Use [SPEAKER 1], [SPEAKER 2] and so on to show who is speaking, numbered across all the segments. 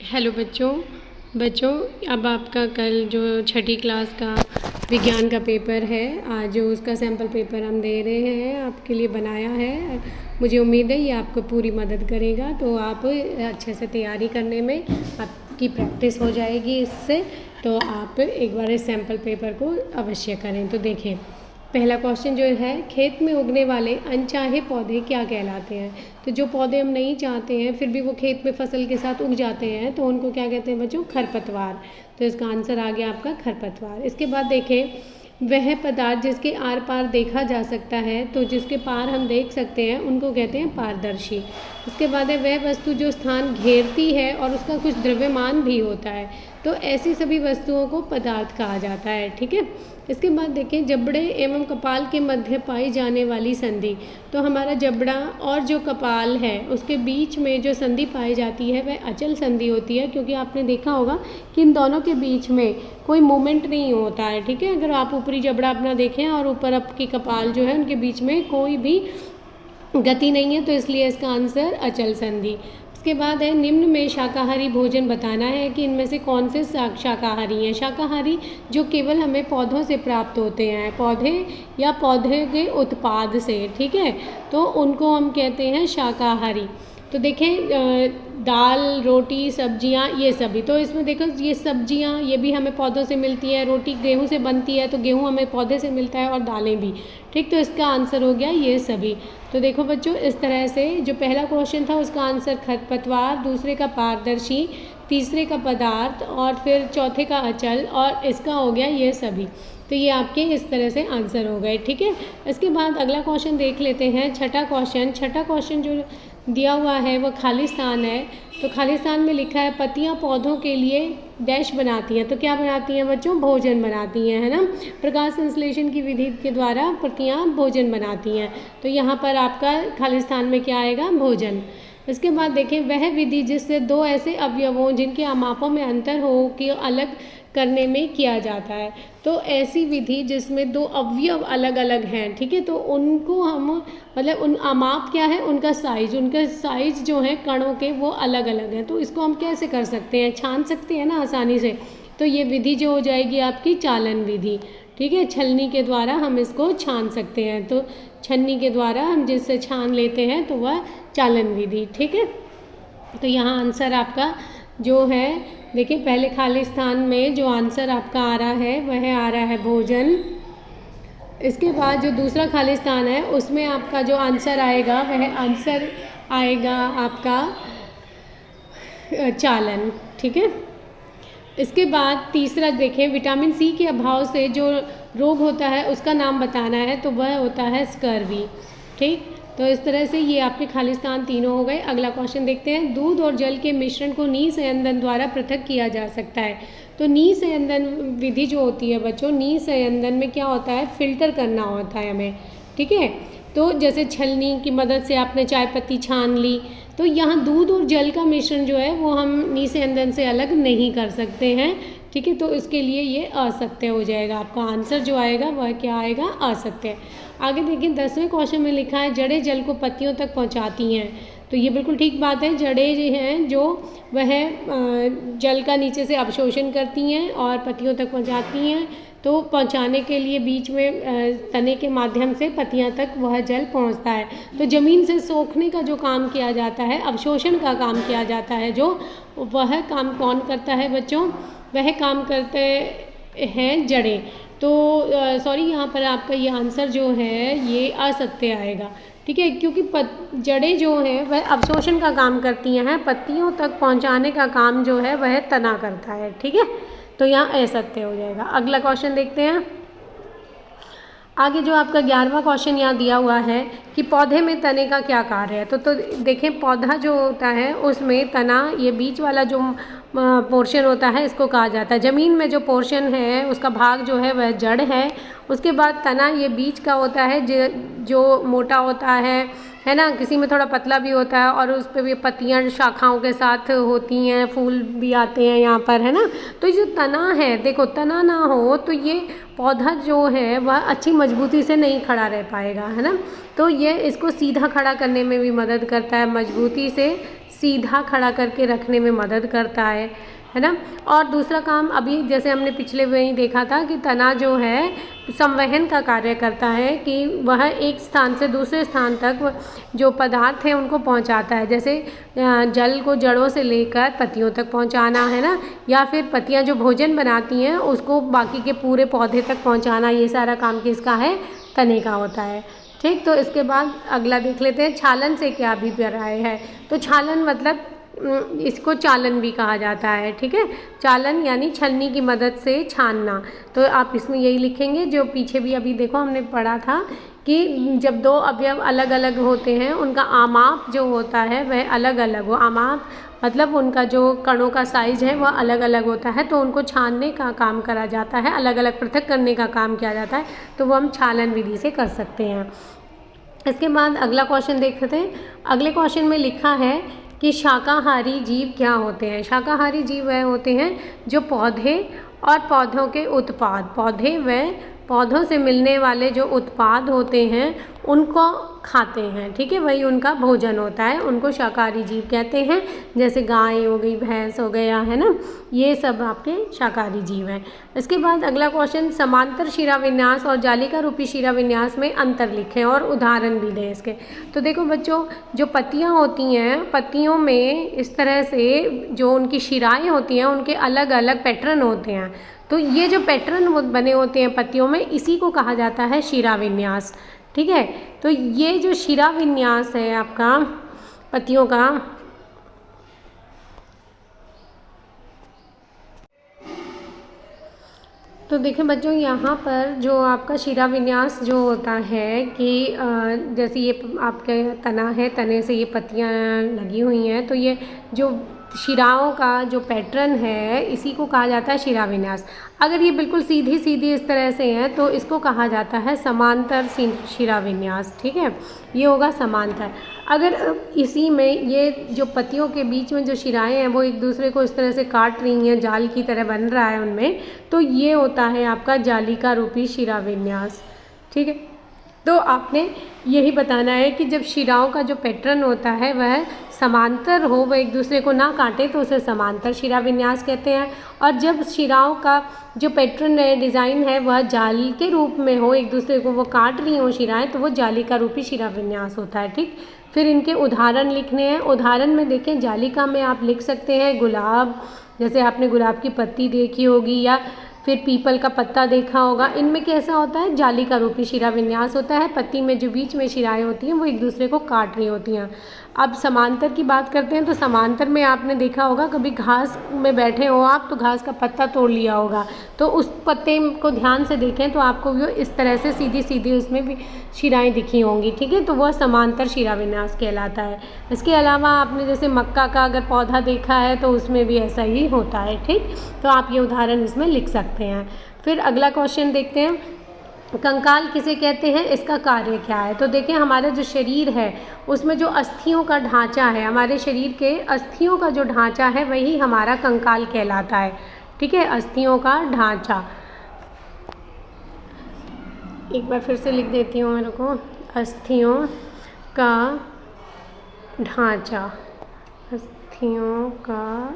[SPEAKER 1] Hello बच्चों अब आपका कल जो छठी क्लास का विज्ञान का पेपर है, आज जो उसका सैम्पल पेपर हम दे रहे हैं आपके लिए बनाया है। मुझे उम्मीद है ये आपको पूरी मदद करेगा, तो आप अच्छे से तैयारी करने में आपकी प्रैक्टिस हो जाएगी इससे। तो आप एक बार इस सैम्पल पेपर को अवश्य करें। तो देखें, पहला क्वेश्चन जो है, खेत में उगने वाले अनचाहे पौधे क्या कहलाते हैं। तो जो पौधे हम नहीं चाहते हैं फिर भी वो खेत में फसल के साथ उग जाते हैं तो उनको क्या कहते हैं बच्चों? खरपतवार। तो इसका आंसर आ गया आपका खरपतवार। इसके बाद देखें, वह पदार्थ जिसके आर पार देखा जा सकता है, तो जिसके पार हम देख सकते हैं उनको कहते हैं पारदर्शी। इसके बाद है, वह वस्तु जो स्थान घेरती है और उसका कुछ द्रव्यमान भी होता है, तो ऐसी सभी वस्तुओं को पदार्थ कहा जाता है। ठीक है। इसके बाद देखें, जबड़े एवं कपाल के मध्य पाई जाने वाली संधि। तो हमारा जबड़ा और जो कपाल है उसके बीच में जो संधि पाई जाती है वह अचल संधि होती है, क्योंकि आपने देखा होगा कि इन दोनों के बीच में कोई मूवमेंट नहीं होता है। ठीक है। अगर आप ऊपरी जबड़ा अपना देखें और ऊपर आपकी कपाल जो है उनके बीच में कोई भी गति नहीं है, तो इसलिए इसका आंसर अचल संधि। इसके बाद है, निम्न में शाकाहारी भोजन बताना है कि इनमें से कौन से शाकाहारी हैं। शाकाहारी जो केवल हमें पौधों से प्राप्त होते हैं, पौधे या पौधे के उत्पाद से। ठीक है, तो उनको हम कहते हैं शाकाहारी। तो देखें, दाल, रोटी, सब्जियां, ये सभी। तो इसमें देखो, ये सब्जियां ये भी हमें पौधों से मिलती है, रोटी गेहूं से बनती है तो गेहूं हमें पौधे से मिलता है, और दालें भी। ठीक, तो इसका आंसर हो गया ये सभी। तो देखो बच्चों, इस तरह से जो पहला क्वेश्चन था उसका आंसर खरपतवार, दूसरे का पारदर्शी, तीसरे का पदार्थ, और फिर चौथे का अचल, और इसका हो गया ये सभी। तो ये आपके इस तरह से आंसर हो गए। ठीक है। इसके बाद अगला क्वेश्चन देख लेते हैं, छठा क्वेश्चन जो दिया हुआ है वो खाली स्थान है। तो खाली स्थान में लिखा है, पत्तियां पौधों के लिए डैश बनाती हैं। तो क्या बनाती हैं बच्चों? भोजन बनाती हैं, है ना। प्रकाश संश्लेषण की विधि के द्वारा पत्तियां भोजन बनाती हैं। तो यहाँ पर आपका खाली स्थान में क्या आएगा? भोजन। इसके बाद देखें, वह विधि जिससे दो ऐसे अवयवों जिनके अमापों में अंतर हो कि अलग करने में किया जाता है। तो ऐसी विधि जिसमें दो अवयव अलग अलग हैं, ठीक है, तो उनको हम मतलब उन अमाप क्या है? उनका साइज जो है कणों के वो अलग अलग हैं। तो इसको हम कैसे कर सकते हैं? छान सकते हैं ना आसानी से। तो ये विधि जो हो जाएगी आपकी चालन विधि। ठीक है, छलनी के द्वारा हम इसको छान सकते हैं। तो छन्नी के द्वारा हम जिससे छान लेते हैं तो वह चालन विधि। ठीक है। तो यहाँ आंसर आपका जो है, देखिए पहले खाली स्थान में जो आंसर आपका आ रहा है वह आ रहा है भोजन। इसके बाद जो दूसरा खाली स्थान है उसमें आपका जो आंसर आएगा वह आंसर आएगा आपका चालन। ठीक है। इसके बाद तीसरा देखें, विटामिन सी के अभाव से जो रोग होता है उसका नाम बताना है, तो वह होता है स्कर्वी। ठीक, तो इस तरह से ये आपके खाली स्थान तीनों हो गए। अगला क्वेश्चन देखते हैं, दूध और जल के मिश्रण को नी संयंदन द्वारा पृथक किया जा सकता है। तो नी संयंदन विधि जो होती है बच्चों, नी संयंदन में क्या होता है? फिल्टर करना होता है हमें। ठीक है, तो जैसे छलनी की मदद से आपने चाय पत्ती छान ली, तो यहाँ दूध और जल का मिश्रण जो है वो हम नी संयंदन से अलग नहीं कर सकते हैं। ठीक है, तो इसके लिए ये असत्य हो जाएगा। आपका आंसर जो आएगा वह क्या आएगा? असत्य। आगे देखिए, 10वें क्वेश्चन में लिखा है, जड़ें जल को पत्तियों तक पहुंचाती हैं। तो ये बिल्कुल ठीक बात है। जड़ें जो हैं जो वह जल का नीचे से अवशोषण करती हैं और पत्तियों तक पहुंचाती हैं। तो पहुंचाने के लिए बीच में तने के माध्यम से पत्तियां तक वह जल पहुंचता है। तो ज़मीन से सोखने का जो काम किया जाता है, अवशोषण का काम किया जाता है, जो वह काम कौन करता है बच्चों? वह काम करते हैं जड़ें। तो सॉरी, यहाँ पर आपका ये आंसर जो है ये असत्य आएगा। ठीक है, क्योंकि जड़ें जो हैं वह अवशोषण का काम करती हैं, पत्तियों तक पहुँचाने का काम जो है वह तना करता है। ठीक है, तो यहाँ असत्य हो जाएगा। अगला क्वेश्चन देखते हैं। आगे जो आपका 11वां क्वेश्चन यहाँ दिया हुआ है कि पौधे में तने का क्या कार्य है। तो देखें, पौधा जो होता है उसमें तना, ये बीच वाला जो पोर्शन होता है इसको कहा जाता है। ज़मीन में जो पोर्शन है उसका भाग जो है वह जड़ है। उसके बाद तना ये बीच का होता है जो मोटा होता है ना, किसी में थोड़ा पतला भी होता है, और उस पर भी पत्तियां शाखाओं के साथ होती हैं, फूल भी आते हैं यहाँ पर, है ना। तो जो तना है, देखो तना ना हो तो ये पौधा जो है वह अच्छी मजबूती से नहीं खड़ा रह पाएगा, है ना। तो ये इसको सीधा खड़ा करने में भी मदद करता है, मजबूती से सीधा खड़ा करके रखने में मदद करता है ना। और दूसरा काम अभी जैसे हमने पिछले में ही देखा था कि तना जो है संवहन का कार्य करता है, कि वह एक स्थान से दूसरे स्थान तक जो पदार्थ हैं उनको पहुंचाता है, जैसे जल को जड़ों से लेकर पत्तियों तक पहुंचाना, है ना, या फिर पत्तियां जो भोजन बनाती हैं उसको बाकी के पूरे पौधे तक पहुंचाना, ये सारा काम किसका है, तने का होता है। ठीक, तो इसके बाद अगला देख लेते हैं, छालन से क्या अभिप्राय है। तो छालन मतलब इसको चालन भी कहा जाता है। ठीक है, चालन यानी छलनी की मदद से छानना। तो आप इसमें यही लिखेंगे जो पीछे भी अभी देखो हमने पढ़ा था कि जब दो अवयव अलग अलग होते हैं उनका आमाप जो होता है वह अलग अलग हो। आमाप मतलब उनका जो कणों का साइज़ है वह अलग अलग होता है, तो उनको छानने का काम करा जाता है, अलग अलग पृथक करने का काम किया जाता है, तो वो हम छालन विधि से कर सकते हैं। इसके बाद अगला क्वेश्चन देखते हैं। अगले क्वेश्चन में लिखा है कि शाकाहारी जीव क्या होते हैं। शाकाहारी जीव वह होते हैं जो पौधे और पौधों के उत्पाद, पौधे व पौधों से मिलने वाले जो उत्पाद होते हैं उनको खाते हैं। ठीक है, वही उनका भोजन होता है, उनको शाकाहारी जीव कहते हैं। जैसे गाय हो गई, भैंस हो गया, है ना, ये सब आपके शाकाहारी जीव हैं। इसके बाद अगला क्वेश्चन, समांतर शिराविन्यास और जालिका रूपी शिराविन्यास में अंतर लिखें और उदाहरण भी दें इसके। तो देखो बच्चों, जो पत्तियां होती हैं, पत्तियों में इस तरह से जो उनकी शिराएँ होती हैं उनके अलग अलग पैटर्न होते हैं। तो ये जो पैटर्न बने होते हैं पत्तियों में, इसी को कहा जाता है शिराविन्यास। ठीक है, तो ये जो शिराविन्यास है आपका पत्तियों का, तो देखें बच्चों यहाँ पर जो आपका शिराविन्यास जो होता है कि जैसे ये आपके तना है, तने से ये पत्तियाँ लगी हुई हैं, तो ये जो शिराओं का जो पैटर्न है इसी को कहा जाता है शिराविन्यास। अगर ये बिल्कुल सीधी सीधी इस तरह से है तो इसको कहा जाता है समांतर शिराविन्यास। ठीक है, ये होगा समांतर। अगर इसी में ये जो पत्तियों के बीच में जो शिराएं हैं वो एक दूसरे को इस तरह से काट रही हैं, जाल की तरह बन रहा है उनमें, तो ये होता है आपका जालिका रूपी शिराविन्यास। ठीक है, तो आपने यही बताना है कि जब शिराओं का जो पैटर्न होता है वह समांतर हो, वह एक दूसरे को ना काटे, तो उसे समांतर शिराविन्यास कहते हैं। और जब शिराओं का जो पैटर्न है, डिज़ाइन है, वह जाल के रूप में हो, एक दूसरे को वो काट रही हो शिराएं, तो वो जालिका रूपी शिराविन्यास होता है। ठीक, फिर इनके उदाहरण लिखने हैं। उदाहरण में देखें, जालिका में आप लिख सकते हैं गुलाब, जैसे आपने गुलाब की पत्ती देखी होगी या फिर पीपल का पत्ता देखा होगा। इनमें कैसा होता है, जालिका रूपी शिराविन्यास होता है, पत्ती में जो बीच में शिराएं होती हैं वो एक दूसरे को काट रही होती हैं। अब समांतर की बात करते हैं, तो समांतर में आपने देखा होगा, कभी घास में बैठे हो आप तो घास का पत्ता तोड़ लिया होगा, तो उस पत्ते को ध्यान से देखें तो आपको वो इस तरह से सीधी सीधी उसमें भी शिराएं दिखी होंगी। ठीक है, तो वह समांतर शिराविन्यास कहलाता है। इसके अलावा आपने जैसे मक्का का अगर पौधा देखा है तो उसमें भी ऐसा ही होता है। ठीक, तो आप ये उदाहरण इसमें लिख सकते हैं। फिर अगला क्वेश्चन देखते हैं, कंकाल किसे कहते हैं, इसका कार्य क्या है। तो देखें, हमारा जो शरीर है उसमें जो अस्थियों का ढांचा है, हमारे शरीर के अस्थियों का जो ढांचा है वही हमारा कंकाल कहलाता है। ठीक है, अस्थियों का ढांचा, एक बार फिर से लिख देती हूँ मेरे को, अस्थियों का ढांचा, अस्थियों का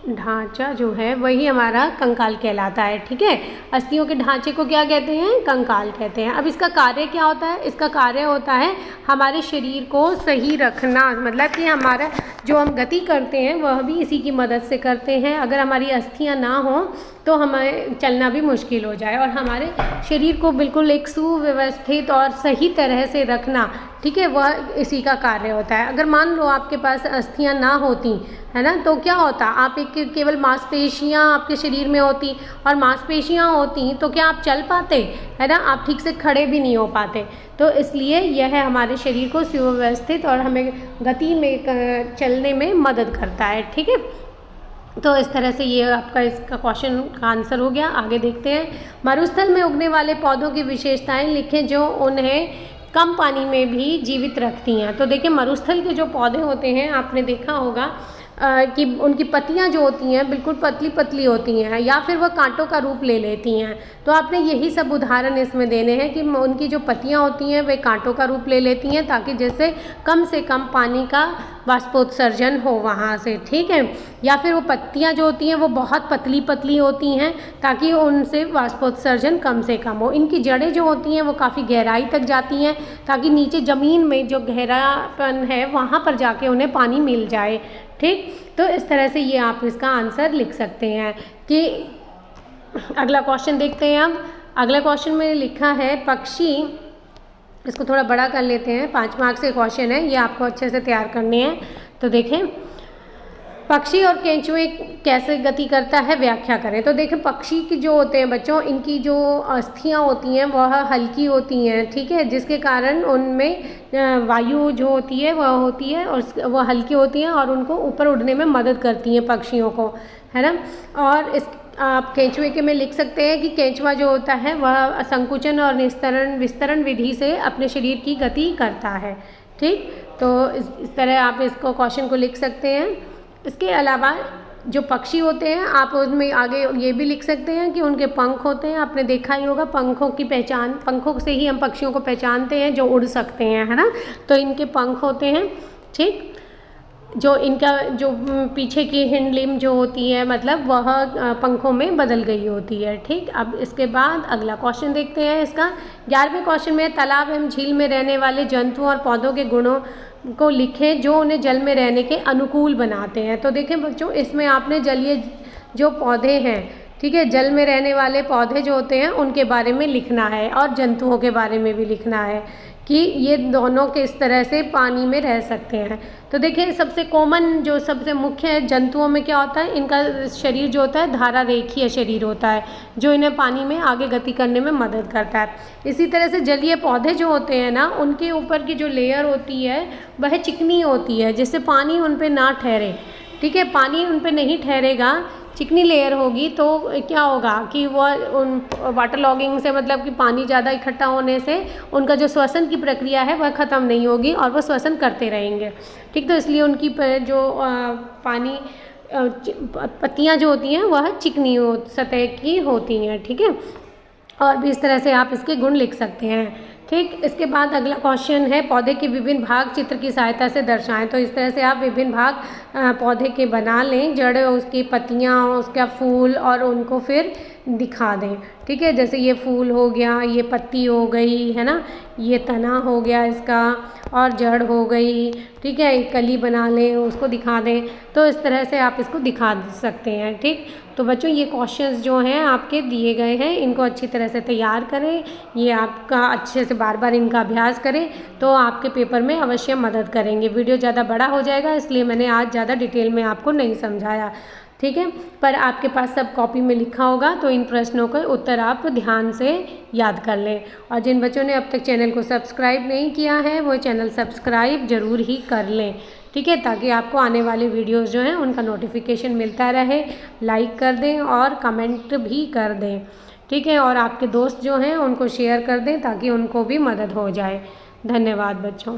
[SPEAKER 1] ढांचा जो है वही हमारा कंकाल कहलाता है। ठीक है, अस्थियों के ढांचे को क्या कहते हैं, कंकाल कहते हैं। अब इसका कार्य क्या होता है, इसका कार्य होता है हमारे शरीर को सही रखना, मतलब कि हमारा जो हम गति करते हैं वह भी इसी की मदद से करते हैं। अगर हमारी अस्थियां ना हो तो हमें चलना भी मुश्किल हो जाए, और हमारे शरीर को बिल्कुल एक सुव्यवस्थित और सही तरह से रखना, ठीक है, वह इसी का कार्य होता है। अगर मान लो आपके पास अस्थियां ना होती, है ना, तो क्या होता, आप एक केवल मांसपेशियां आपके शरीर में होती, और मांसपेशियां होती तो क्या आप चल पाते, है ना, आप ठीक से खड़े भी नहीं हो पाते। तो इसलिए यह हमारे शरीर को सुव्यवस्थित और हमें गति में चलने में मदद करता है। ठीक है, तो इस तरह से ये आपका इसका क्वेश्चन का आंसर हो गया। आगे देखते हैं, मरुस्थल में उगने वाले पौधों की विशेषताएं लिखें जो उन्हें कम पानी में भी जीवित रखती हैं। तो देखिए, मरुस्थल के जो पौधे होते हैं आपने देखा होगा कि उनकी पत्तियाँ जो होती हैं बिल्कुल पतली पतली होती हैं या फिर वह कांटों का रूप ले लेती हैं। तो आपने यही सब उदाहरण इसमें देने हैं कि उनकी जो पत्तियाँ होती हैं वे कांटों का रूप ले लेती हैं ताकि जिससे कम से कम पानी का वाष्पोत्सर्जन हो वहाँ से, ठीक है। या फिर वो पत्तियाँ जो होती हैं वो बहुत पतली पतली होती हैं ताकि उनसे वाष्पोत्सर्जन कम से कम हो। इनकी जड़ें जो होती हैं वो काफ़ी गहराई तक जाती हैं ताकि नीचे ज़मीन में जो गहरापन है वहाँ पर जाके उन्हें पानी मिल जाए, ठीक। तो इस तरह से ये आप इसका आंसर लिख सकते हैं। कि अगला क्वेश्चन देखते हैं। अब अगला क्वेश्चन में लिखा है पक्षी, इसको थोड़ा बड़ा कर लेते हैं, 5 मार्क्स के क्वेश्चन है, ये आपको अच्छे से तैयार करने हैं। तो देखें, पक्षी और केंचुए कैसे गति करता है व्याख्या करें। तो देखें, पक्षी की जो होते हैं बच्चों, इनकी जो अस्थियां होती हैं वह हल्की होती हैं, ठीक है, जिसके कारण उनमें वायु जो होती है वह होती है और वह हल्की होती हैं और उनको ऊपर उड़ने में मदद करती हैं पक्षियों को, है ना। और इस आप केंचुए के में लिख सकते हैं कि केंचुआ जो होता है वह संकुचन और विस्तरण विधि से अपने शरीर की गति करता है, ठीक। तो इस तरह आप इसको क्वेश्चन को लिख सकते हैं। इसके अलावा जो पक्षी होते हैं आप उसमें आगे ये भी लिख सकते हैं कि उनके पंख होते हैं, आपने देखा ही होगा पंखों की पहचान, पंखों से ही हम पक्षियों को पहचानते हैं जो उड़ सकते हैं, है ना। तो इनके पंख होते हैं, ठीक। जो इनका जो पीछे की हिंड लिम्ब जो होती है मतलब वह पंखों में बदल गई होती है, ठीक। अब इसके बाद अगला क्वेश्चन देखते हैं। इसका 11वें क्वेश्चन में तालाब एवं झील में रहने वाले जंतुओं और पौधों के गुणों को लिखें जो उन्हें जल में रहने के अनुकूल बनाते हैं। तो देखें बच्चों, इसमें आपने जलीय जो पौधे हैं, ठीक है, जल में रहने वाले पौधे जो होते हैं उनके बारे में लिखना है और जंतुओं के बारे में भी लिखना है कि ये दोनों किस तरह से पानी में रह सकते हैं। तो देखिए, सबसे कॉमन जो सबसे मुख्य है जंतुओं में क्या होता है, इनका शरीर जो होता है धारा रेखीय शरीर होता है जो इन्हें पानी में आगे गति करने में मदद करता है। इसी तरह से जलीय पौधे जो होते हैं ना, उनके ऊपर की जो लेयर होती है वह चिकनी होती है जिससे पानी उन पर ना ठहरे, ठीक है। पानी उन पर नहीं ठहरेगा, चिकनी लेयर होगी तो क्या होगा कि वह उन वाटर लॉगिंग से मतलब कि पानी ज़्यादा इकट्ठा होने से उनका जो श्वसन की प्रक्रिया है वह ख़त्म नहीं होगी और वह श्वसन करते रहेंगे, ठीक। तो इसलिए उनकी जो पानी पत्तियाँ जो होती हैं वह चिकनी सतह की होती हैं, ठीक है। और भी इस तरह से आप इसके गुण लिख सकते हैं, ठीक। इसके बाद अगला क्वेश्चन है पौधे के विभिन्न भाग चित्र की सहायता से दर्शाएं। तो इस तरह से आप विभिन्न भाग पौधे के बना लें, जड़, उसकी पत्तियाँ, उसका फूल और उनको फिर दिखा दें, ठीक है। जैसे ये फूल हो गया, ये पत्ती हो गई, है ना, ये तना हो गया इसका और जड़ हो गई, ठीक है। एक कली बना लें, उसको दिखा दें। तो इस तरह से आप इसको दिखा सकते हैं, ठीक। तो बच्चों, ये क्वेश्चंस जो हैं आपके दिए गए हैं, इनको अच्छी तरह से तैयार करें। ये आपका अच्छे से बार बार इनका अभ्यास करें तो आपके पेपर में अवश्य मदद करेंगे। वीडियो ज़्यादा बड़ा हो जाएगा इसलिए मैंने आज ज़्यादा डिटेल में आपको नहीं समझाया, ठीक है। पर आपके पास सब कॉपी में लिखा होगा तो इन प्रश्नों के उत्तर आप ध्यान से याद कर लें। और जिन बच्चों ने अब तक चैनल को सब्सक्राइब नहीं किया है वो चैनल सब्सक्राइब ज़रूर ही कर लें, ठीक है, ताकि आपको आने वाले वीडियोस जो हैं उनका नोटिफिकेशन मिलता रहे। लाइक कर दें और कमेंट भी कर दें, ठीक है। और आपके दोस्त जो हैं उनको शेयर कर दें ताकि उनको भी मदद हो जाए। धन्यवाद बच्चों।